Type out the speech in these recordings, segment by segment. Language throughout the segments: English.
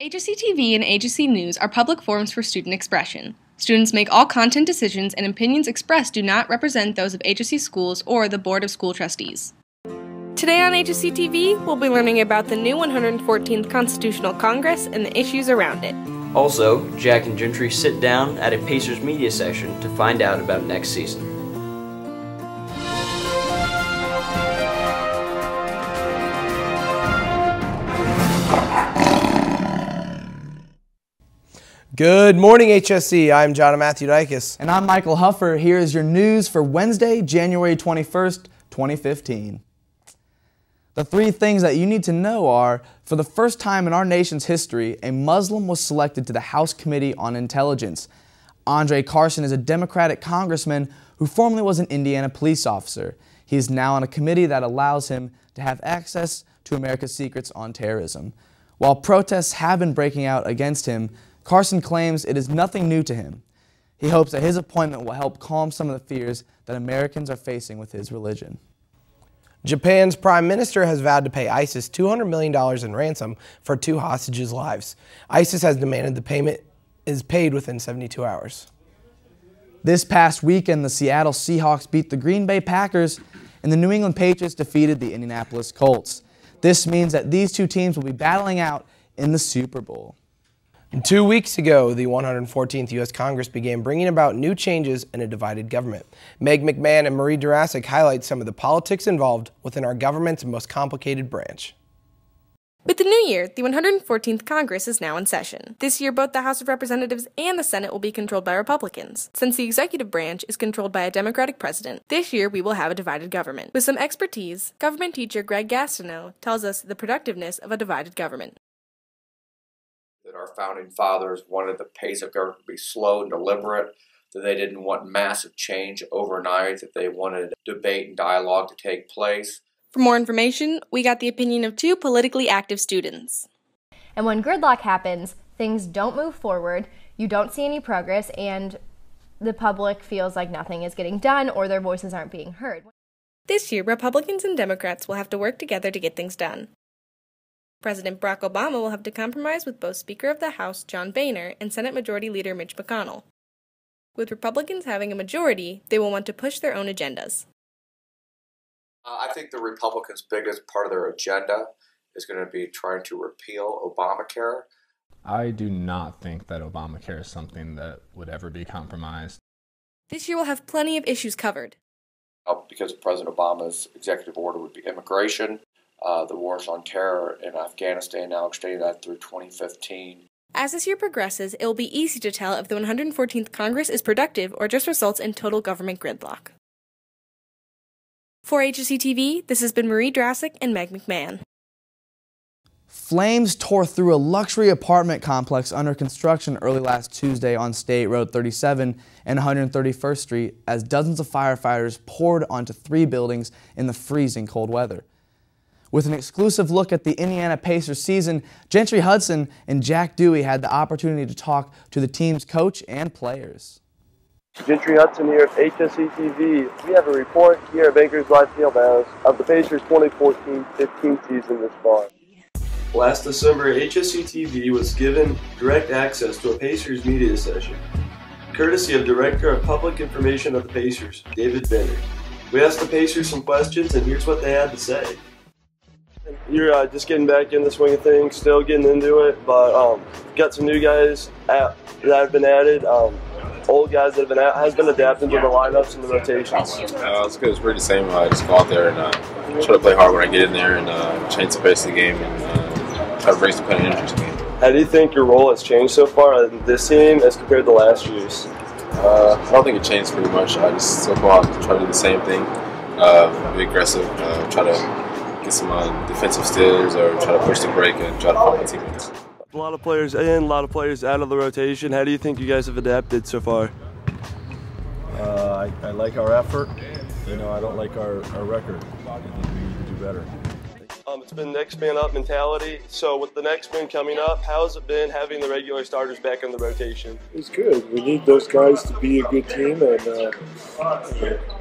HSC TV and HSC News are public forums for student expression. Students make all content decisions, and opinions expressed do not represent those of HSC schools or the Board of School Trustees. Today on HSC TV, we'll be learning about the new 114th Constitutional Congress and the issues around it. Also, Jack and Gentry sit down at a Pacers media session to find out about next season. Good morning, HSC. I'm John Matthew Dykes. And I'm Michael Huffer. Here is your news for Wednesday, January 21st, 2015. The three things that you need to know are, for the first time in our nation's history, a Muslim was selected to the House Committee on Intelligence. Andre Carson is a Democratic congressman who formerly was an Indiana police officer. He is now on a committee that allows him to have access to America's secrets on terrorism. While protests have been breaking out against him, Carson claims it is nothing new to him. He hopes that his appointment will help calm some of the fears that Americans are facing with his religion. Japan's prime minister has vowed to pay ISIS $200 million in ransom for 2 hostages' lives. ISIS has demanded the payment is paid within 72 hours. This past weekend, the Seattle Seahawks beat the Green Bay Packers, and the New England Patriots defeated the Indianapolis Colts. This means that these two teams will be battling out in the Super Bowl. 2 weeks ago, the 114th U.S. Congress began bringing about new changes in a divided government. Meg McMahon and Marie Jurasik highlight some of the politics involved within our government's most complicated branch. With the new year, the 114th Congress is now in session. This year, both the House of Representatives and the Senate will be controlled by Republicans. Since the executive branch is controlled by a Democratic president, this year we will have a divided government. With some expertise, government teacher Greg Gastineau tells us the productiveness of a divided government. That our founding fathers wanted the pace of government to be slow and deliberate, that they didn't want massive change overnight, that they wanted debate and dialogue to take place. For more information, we got the opinion of 2 politically active students. And when gridlock happens, things don't move forward, you don't see any progress, and the public feels like nothing is getting done or their voices aren't being heard. This year, Republicans and Democrats will have to work together to get things done. President Barack Obama will have to compromise with both Speaker of the House John Boehner and Senate Majority Leader Mitch McConnell. With Republicans having a majority, they will want to push their own agendas. I think the Republicans' biggest part of their agenda is going to be trying to repeal Obamacare. I do not think that Obamacare is something that would ever be compromised. This year we'll have plenty of issues covered. Because of President Obama's executive order would be immigration, the wars on terror in Afghanistan, now extending that through 2015. As this year progresses, it will be easy to tell if the 114th Congress is productive or just results in total government gridlock. For HSC TV, this has been Marie Jurasik and Meg McMahon. Flames tore through a luxury apartment complex under construction early last Tuesday on State Road 37 and 131st Street as dozens of firefighters poured onto 3 buildings in the freezing cold weather. With an exclusive look at the Indiana Pacers season, Gentry Hudson and Jack Dewey had the opportunity to talk to the team's coach and players. Gentry Hudson here at HSC TV. We have a report here at Bankers Life Fieldhouse of the Pacers 2014-15 season this far. Last December, HSC TV was given direct access to a Pacers media session, courtesy of Director of Public Information of the Pacers, David Benner. We asked the Pacers some questions, and here's what they had to say. You're just getting back in the swing of things, still getting into it, but got some new guys that have been added. Old guys that have been adapting to the lineups and the rotations. It's good. It's pretty the same. I just go out there and try to play hard when I get in there and change the pace of the game and try to bring some kind of energy to the game. How do you think your role has changed so far in this team as compared to last year's? I don't think it changed pretty much. I just still go out and try to do the same thing, be aggressive, try to get some defensive steals or try to push the break and try to find my teammates. A lot of players in, a lot of players out of the rotation. How do you think you guys have adapted so far? I like our effort. I don't like our record. I think we need to do better. It's been next man up mentality. So with the next man coming up, how's it been having the regular starters back in the rotation? It's good. We need those guys to be a good team, and they're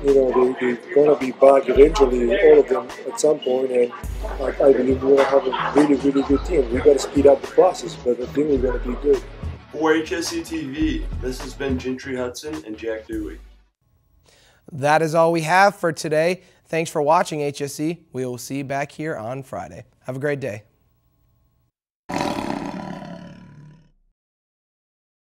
going to be back eventually, all of them at some point. And I believe we're going to have a really, really good team. We've got to speed up the process, but I think we're going to be good. For HSC TV, this has been Gentry Hudson and Jack Dewey. That is all we have for today. Thanks for watching HSC. We will see you back here on Friday. Have a great day.